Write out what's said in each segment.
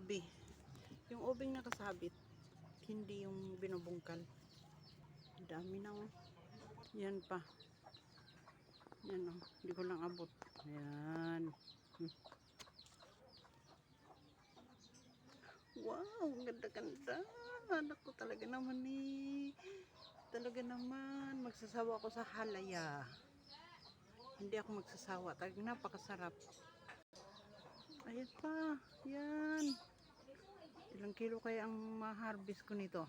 ubi. Yung ubing nakasabit, hindi yung binubungkal. Dami na oh. Yan pa. Yan oh, hindi ko lang abot. Yan. Wow, ganda-ganda. Anak ko talaga naman eh. Talaga naman, magsasawa ako sa halaya. Hindi ako magsasawa. Talagang napakasarap. Ayan pa. Yan. Ilang kilo kaya ang ma-harvest ko nito?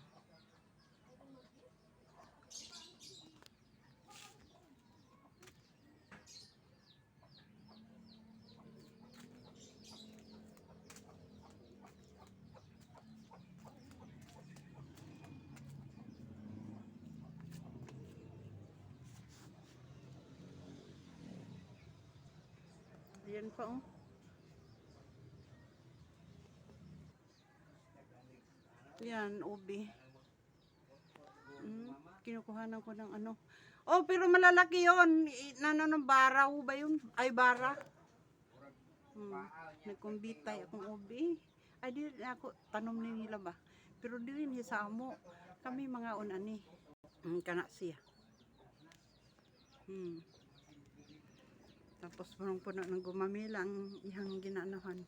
Ayan pa oh. Yan, ubi. Kinukuhanan ko ng ano. Oh, pero malalaki yon. Ng bara ba yun? Ay, bara. Nagkumbitay akong ubi. Ay, di ako, tanom nila ba? Pero di rin sa amo. Kami mga unani. Kana siya. Tapos punong-puno ng gumamila ang ihang ginanahan.